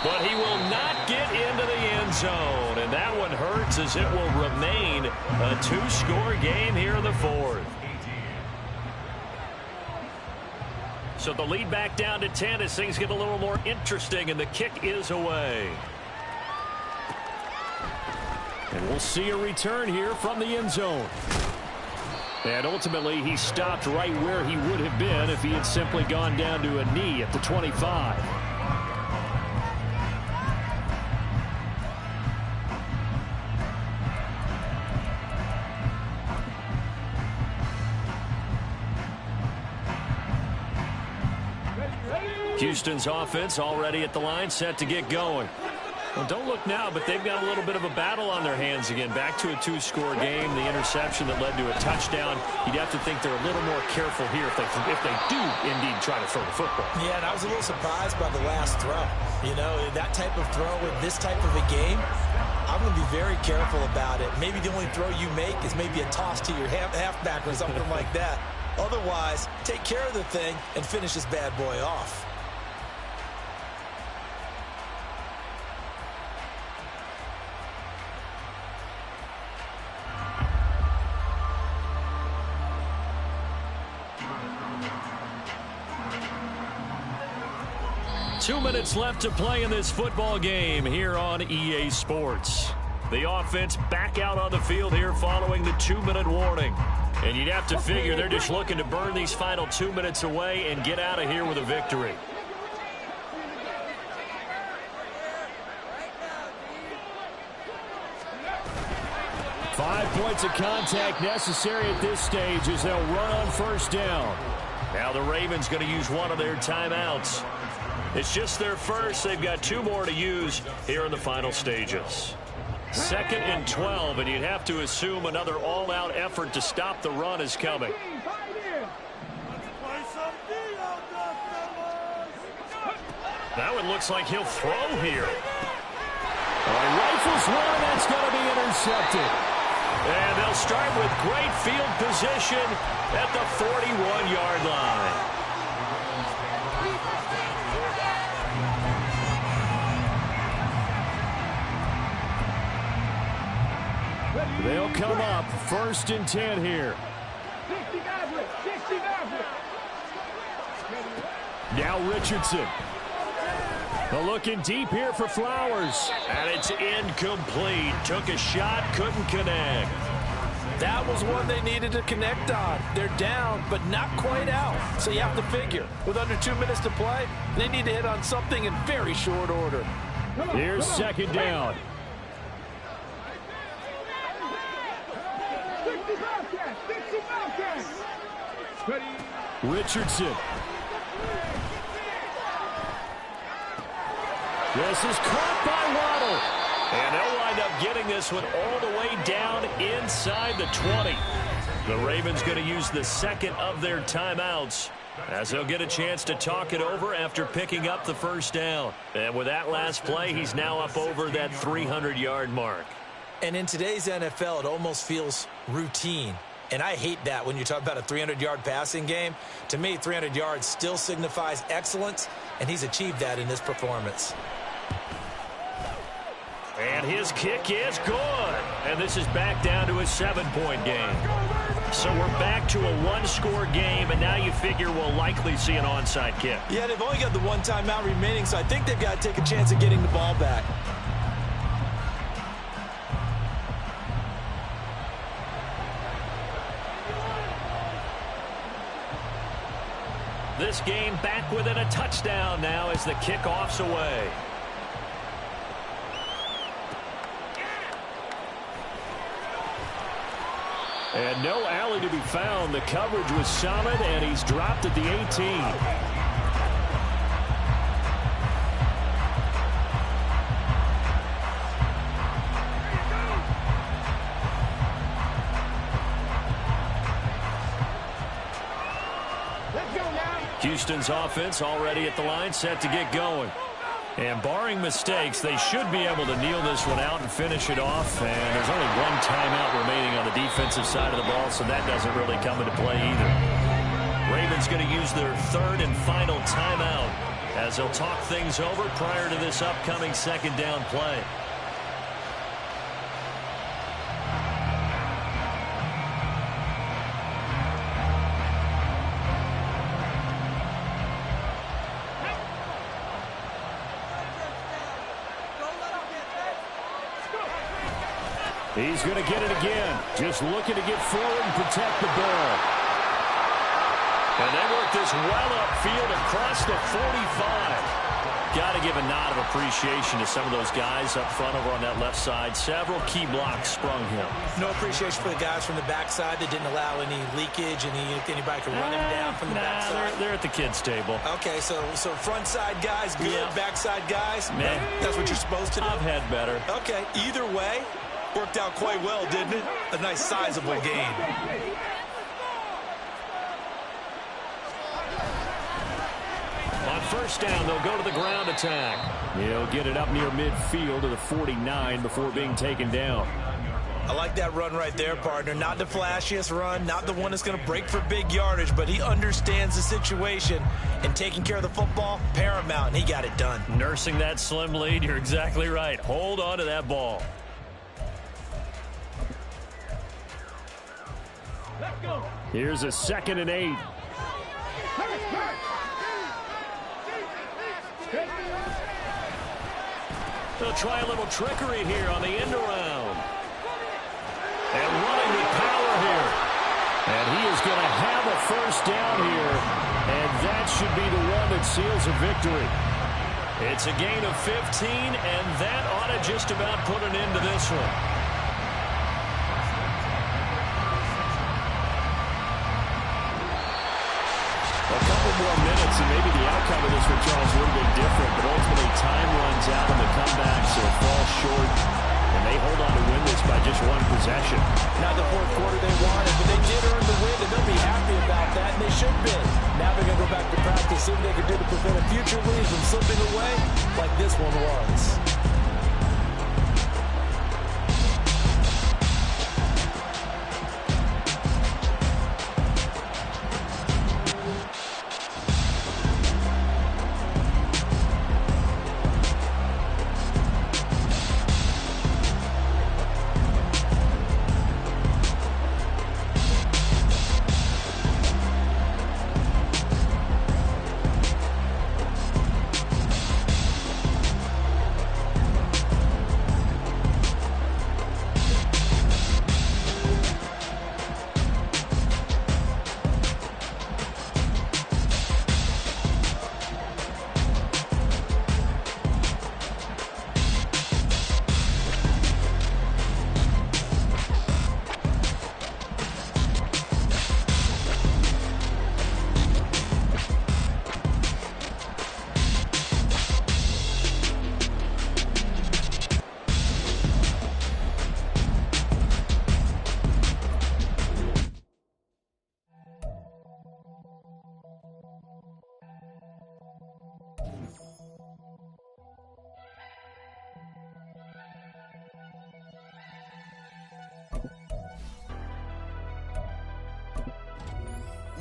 But he will not get into the end zone, and that one hurts as it will remain a two-score game here in the fourth. So the lead back down to 10 as things get a little more interesting, and the kick is away. And we'll see a return here from the end zone. And ultimately, he stopped right where he would have been if he had simply gone down to a knee at the 25. Houston's offense already at the line, set to get going. Well, don't look now, but they've got a little bit of a battle on their hands again. Back to a two-score game. The interception that led to a touchdown. You'd have to think they're a little more careful here if they do indeed try to throw the football. Yeah, and I was a little surprised by the last throw. You know, that type of throw in this type of a game, I'm going to be very careful about it. Maybe the only throw you make is maybe a toss to your halfback or something like that. Otherwise, take care of the thing and finish this bad boy off. Two minutes left to play in this football game here on EA Sports. The offense back out on the field here following the 2-minute warning. And you'd have to figure they're just looking to burn these final 2 minutes away and get out of here with a victory. Five points of contact necessary at this stage as they'll run on first down. Now the Ravens going to use one of their timeouts. It's just their first. They've got two more to use here in the final stages. 2nd and 12, and you'd have to assume another all-out effort to stop the run is coming. That one looks like he'll throw here. He rifles one, and that's going to be intercepted. And they'll start with great field position at the 41-yard line. They'll come up 1st and 10 here. Now Richardson. Looking deep here for Flowers. And it's incomplete. Took a shot, couldn't connect. That was one they needed to connect on. They're down, but not quite out. So you have to figure, with under 2 minutes to play, they need to hit on something in very short order. Here's 2nd down. Richardson. This is caught by Waddle. And they'll wind up getting this one all the way down inside the 20. The Ravens going to use the 2nd of their timeouts as they'll get a chance to talk it over after picking up the first down. And with that last play, he's now up over that 300-yard mark. And in today's NFL, it almost feels routine. And I hate that when you talk about a 300-yard passing game. To me, 300 yards still signifies excellence, and he's achieved that in this performance. And his kick is good. And this is back down to a 7-point game. So we're back to a one-score game, and now you figure we'll likely see an onside kick. Yeah, they've only got the one timeout remaining, so I think they've got to take a chance of getting the ball back. This game back within a touchdown now as the kickoff's away. And no alley to be found. The coverage was solid, and he's dropped at the 18. Houston's offense already at the line, set to get going. And barring mistakes, they should be able to kneel this one out and finish it off. And there's only one timeout remaining on the defensive side of the ball, so that doesn't really come into play either. Ravens going to use their third and final timeout as they'll talk things over prior to this upcoming second down play. He's going to get it again. Just looking to get forward and protect the ball. And they work this well upfield across the 45. Got to give a nod of appreciation to some of those guys up front over on that left side. Several key blocks sprung him. No appreciation for the guys from the backside that didn't allow any leakage and anybody could run him down from the backside. They're at the kids' table. Okay, so front side guys good, yeah. Backside guys, man, that's what you're supposed to do. I've had better. Okay, either way, worked out quite well, didn't it? A nice sizable gain. On first down, they'll go to the ground attack. He'll get it up near midfield to the 49 before being taken down. I like that run right there, partner. Not the flashiest run, not the one that's going to break for big yardage, but he understands the situation, and taking care of the football, paramount, and he got it done. Nursing that slim lead, you're exactly right. Hold on to that ball. Let's go. Here's a 2nd and 8. They'll try a little trickery here on the end around. And running with power here. And he is going to have a first down here. And that should be the one that seals a victory. It's a gain of 15, and that ought to just about put an end to this one. A couple more minutes, and maybe the outcome of this one, Charles, would have been different. But ultimately, time runs out on the comeback, so it falls short. And they hold on to win this by just one possession. Not the fourth quarter they wanted, but they did earn the win, and they'll be happy about that, and they should be. Now they're going to go back to practice, see what they can do to prevent a future lead from slipping away like this one was.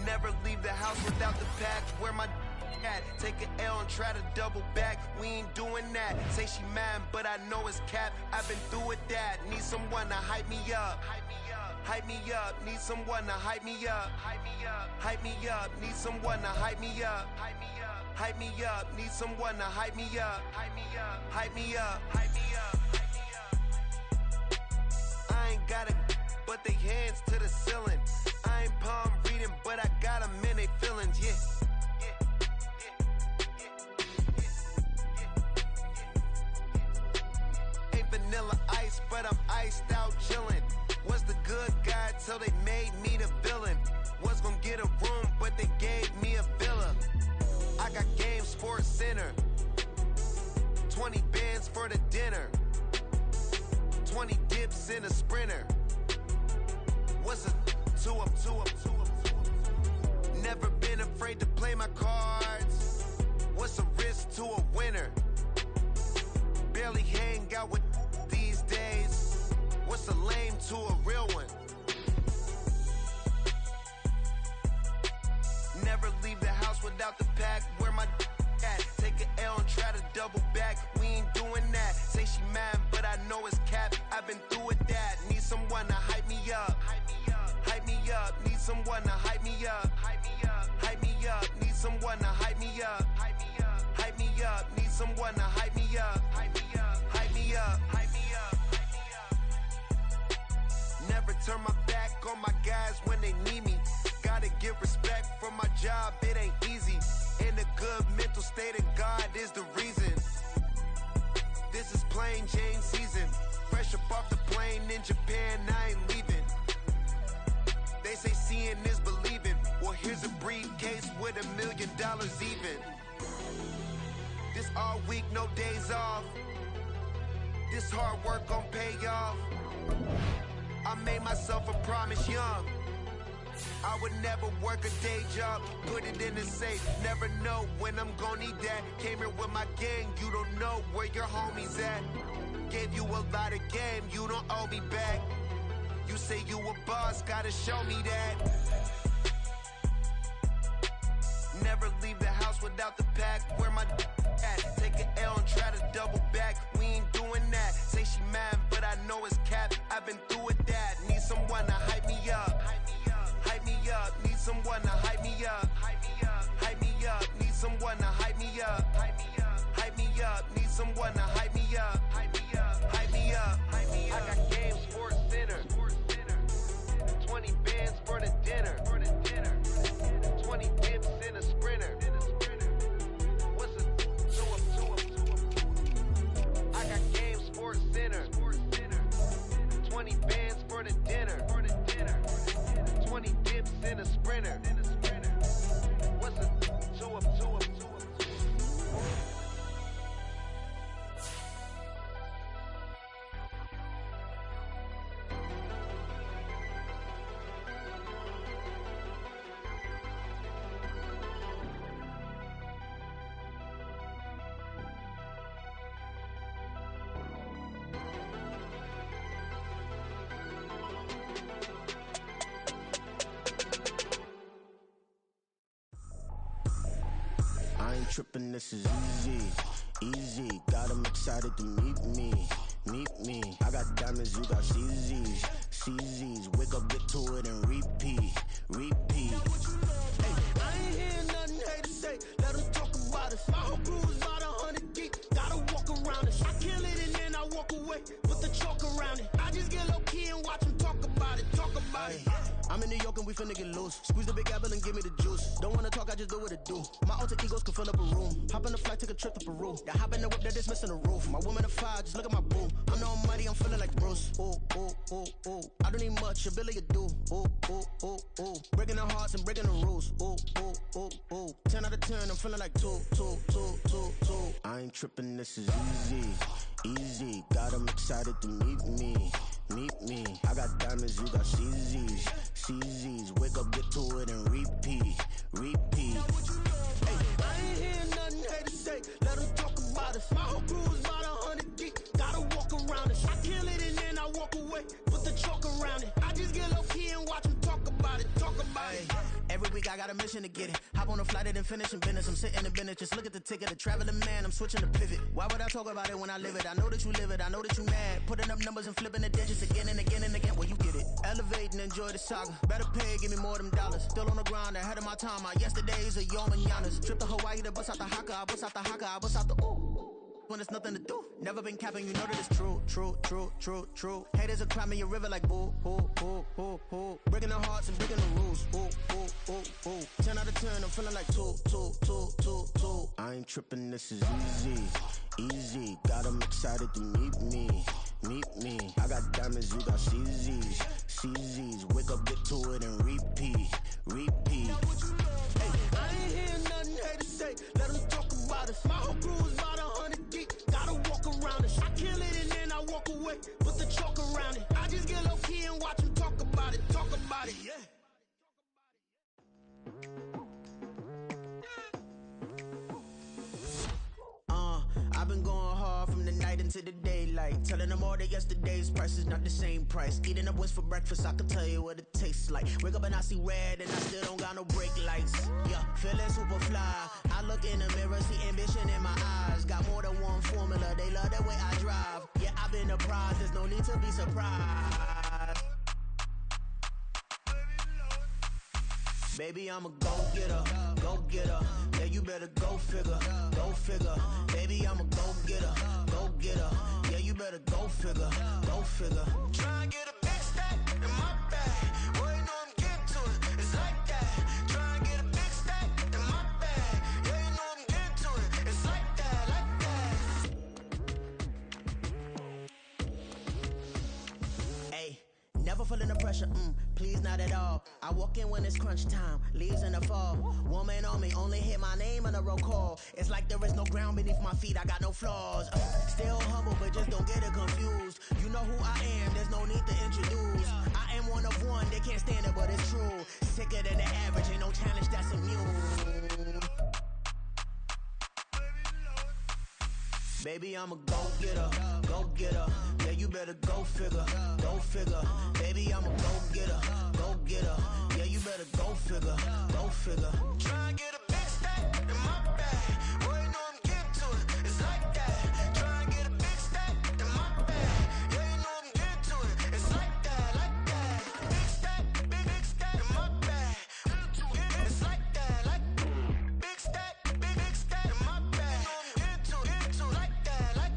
Never leave the house without the pack. Where my at? Take an L and try to double back. We ain't doing that. Say she mad, but I know it's cap. I've been through with that. Need someone to hype me up. Hype me up. Need someone to hype me up. Hype me up. Need someone to hype me up. Hype me up. Need someone to hype me up. Hype me up. I ain't got it, but they hands to the ceiling. I ain't palm reading, but I got them in they feelings, yeah. Ain't vanilla ice, but I'm iced out chillin'. Was the good guy till they made me the villain. Was gonna get a room, but they gave me a villa. I got game Sports Center. 20 bands for the dinner. 20 dips in a sprinter. What's a two up? Never been afraid to play my cards. What's a risk to a winner? barely hang out with these days. What's a lame to a real one? Never leave the house without the pack. Where my at? Take an L and try to double back. We ain't doing that. Say she mad, but I know it's cap. I've been through with that. Need someone to hype me up. Hype me up. Need someone to hype me up. Hype me up. Need someone to hype me up. Hype me up. Need someone to hype me up. Hype me up. Hype me up. Hype me up. Never turn my back on my guys when they need me. Gotta give respect for my job, it ain't easy. In a good mental state, and God is the reason. This is plain Jane season. Fresh up off the plane in Japan, I ain't leaving. They say seeing is believing. Well, here's a briefcase with $1 million even. This all week, no days off. This hard work gon' pay off. I made myself a promise young. I would never work a day job, put it in the safe. Never know when I'm gon' need that. Came here with my gang, you don't know where your homies at. Gave you a lot of game, you don't owe me back. You say you a boss, gotta show me that. Never leave the house without the pack. Where my at? Take an L and try to double back. We ain't doing that. Say she mad, but I know it's cap. I've been through with that. Need someone to hype me up. Hype me up. Need someone to hype me up. Hype me up. Need someone to hype me up. Hype me up. Need someone to hype me up. Hype me up. I got game, Sports Center. 20 bands for the dinner. 20 dips in a sprinter. What's a two up? I got game, Sports Center. 20 bands for the dinner. 20 dips in a sprinter. What's a two up? I ain't tripping, this is easy. Got 'em excited to meet me. I got diamonds, you got CZs. Wake up, get to it, and repeat. Hey, I ain't hear nothing haters say. Let 'em talk about us. My whole crew is about 100 deep. Gotta walk around us. I kill it and then I walk away. Put the chalk around it. I just get low key and watch 'em talk about it. I'm in New York and we finna get loose. Squeeze the big apple and give me the juice. Don't wanna talk, I just do what it do. My alter egos can fill up a room. Hop on the flight, take a trip to Peru. That hop in the whip, that is missing the roof. My woman a fire, just look at my boo. I'm the almighty, I'm feeling like Bruce. Ooh. I don't need much, ability to do. Ooh. Breaking the hearts and breaking the rules. Ooh. 10 out of 10, I'm feeling like two. I ain't tripping, this is easy. Got 'em excited to meet me. I got diamonds, you got CZs. Wake up, get to it, and repeat. Hey, I ain't hear nothing haters say. Let 'em talk about us. My whole crew is about 100 deep. Gotta walk around us. I kill it and then I walk away. Put the chalk around it. I just get low key and watch 'em talk about it. Every week I got a mission to get it. Hop on a flight and then finish in business. I'm sitting in business, just look at the ticket. A traveling man, I'm switching to pivot. Why would I talk about it when I live it? I know that you live it, I know that you mad. Putting up numbers and flipping the digits again and again. Well, you get it. Elevate and enjoy the saga. Better pay, give me more of them dollars. Still on the grind, ahead of my time. My yesterdays are your mananas. Trip to Hawaii to bust out the haka. I bust out the ooh. When there's nothing to do. Never been capping, you know that it's true. Haters are climbing your river like boo. Breaking the hearts and breaking the rules. Ooh. 10 out of 10, I'm feeling like two. I ain't tripping, this is easy. Got 'em excited to meet me. I got diamonds, you got CZs. Wake up, get to it, and repeat. Hey, I ain't hear nothing haters say. Let 'em talk about us. My whole crew is about 100 deep. Gotta walk around us. I kill it and then I walk away. Put the chalk around it. I just get low key and watch 'em talk about it. Yeah. I've been going hard from the night night into the daylight. Telling them all that yesterday's price is not the same price. Eating up wings for breakfast, I can tell you what it tastes like. Wake up and I see red and I still don't got no brake lights. Yeah, feeling super fly. I look in the mirror, see ambition in my eyes. Got more than one formula, they love the way I drive. Yeah, I've been a prize, there's no need to be surprised. Baby, I'm a go-getter, go-getter. Yeah, you better go figure, go figure. Baby, I'm a go-getter, go-getter. Yeah, you better go figure, go figure. Try and get a big stack in my bag. Boy, you know I'm getting to it, it's like that. Try and get a big stack in my bag. Yeah, you know I'm getting to it, it's like that, like that. Hey, never feeling the pressure, please not at all. I walk in when it's crunch time, leaves in the fall. Woman on me, only hit my name on a roll call. It's like there is no ground beneath my feet, I got no flaws. Still humble, but just don't get it confused. You know who I am, there's no need to introduce. I am one of one, they can't stand it, but it's true. Sicker than the average, ain't no challenge that's immune. Baby, I'm a go-getter, go-getter. Yeah, you better go figure, go figure. Baby, I'm a go-getter, go-getter. Yeah, you better go figure, go figure. Try and get a big stack in my bag. Boy, you know I'm getting to it, it's like that. Try and get a big stack in my bag. Yeah, you know I'm getting to it, it's like that, like that. Big stack, big stack in my bag. It's like that, like big stack in my bag. You know I'm getting to it, like that, like.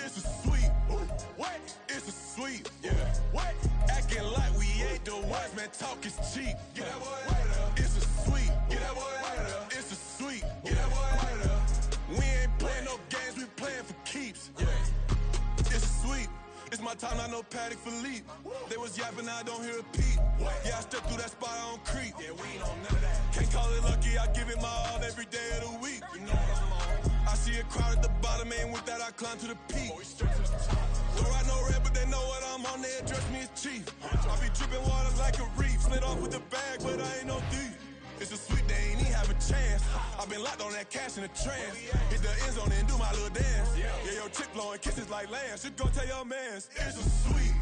It's a sweet, what? It's a sweet, yeah. What? Acting like we ain't the ones, man. Talk is cheap. Get that boy right up. It's a sweet, get that boy right up. It's a sweet, get that boy right up. We ain't playing no games, we playing for keeps. Yeah. It's a sweet. It's my time, not no Paddock Philippe. They was yapping, I don't hear a peep. Yeah, I step through that spot, I don't creep. Yeah, we ain't on none of that. Can't call it lucky, I give it my all every day of the week. You know what I'm on. I see a crowd at the bottom, and with that I climb to the peak. Don't ride no red, but they know what I'm on, they address me as chief. I be dripping water like a reef, slid off with the bag, but I ain't no thief. It's a sweet, they ain't even have a chance. I been locked on that cash in a trance. Hit the end zone and do my little dance. Yeah, your chick blowing kisses like lambs. Just go tell your mans. It's a sweet.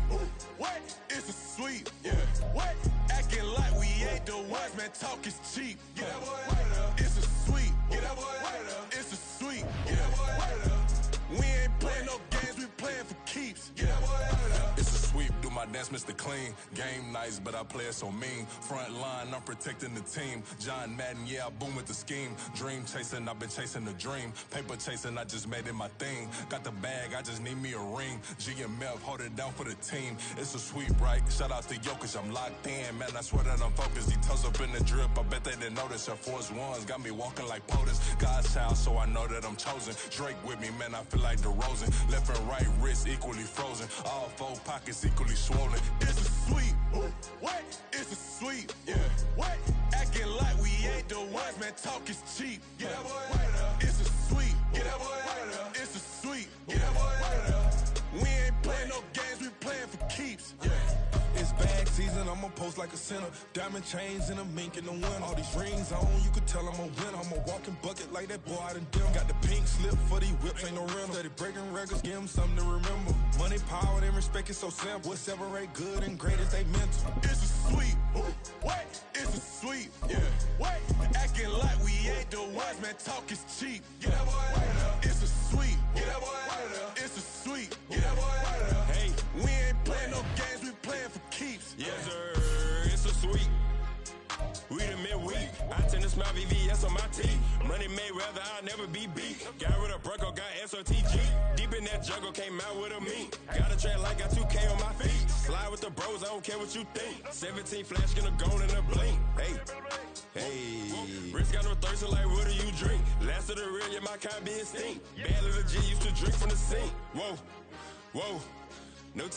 What? It's a sweet. Yeah. What? Acting like we ain't the ones, man. Talk is cheap. Get that boy right up. It's a sweet. Get that boy right up. It's a sweet. Get that boy right up. We ain't playing no games, we playing for keeps. Get that boy right up. It's a sweep. Do my dance, Mr. Clean. Game nice, but I play it so mean. Front line, I'm protecting the team. John Madden, yeah, I boom with the scheme. Dream chasing, I've been chasing the dream. Paper chasing, I just made it my thing. Got the bag, I just need me a ring. GMF, hold it down for the team. It's a sweep, right? Shout out to Jokic, I'm locked in. Man, I swear that I'm focused. He toes up in the drip, I bet they didn't notice. Your force ones got me walking like POTUS. God's child, so I know that I'm chosen. Drake with me, man, I feel like DeRozan. Left and right wrist equally frozen. All four pockets equally swollen. It's a sweep. What? It's a sweep. Yeah. What? Acting like we ain't the ones, man. Talk is cheap. Get that boy right up. It's a sweep. Get that boy right up. It's a sweep. Get that boy right up. We ain't playing no games, we playing for keeps. Yeah. It's bag season, I'ma post like a sinner. Diamond chains and a mink in the winter. All these rings on, you could tell I'm a winner. I'm a walking bucket like that boy out in Denver. Got the pink slip for these whips, ain't no rental. Steady breaking records, give them something to remember. Money, power, and respect is so simple. What separate good and great is they mental. It's a sweet. What? It's a sweet. Yeah. What? Acting like we ain't the ones, man. Talk is cheap. Get that boy right up. It's a sweet. Get that boy right up. It's a sweet. Get that boy right up. Hey, we ain't playing no games, we playing for keeps. Yes, sir. It's a sweet. We the midweek. I tend to smile VVS on my teeth. Money made rather I'll never be beat. Got rid of Bronco, got SOTG. Deep in that jungle, came out with a meat. Got a track like got 2K on my feet. Slide with the bros, I don't care what you think. 17 flash, gonna go in a blink. Hey. Wrist got no thirst, like what do you drink? Last of the real, yeah, my kind be extinct. Bad little G used to drink from the sink. Whoa.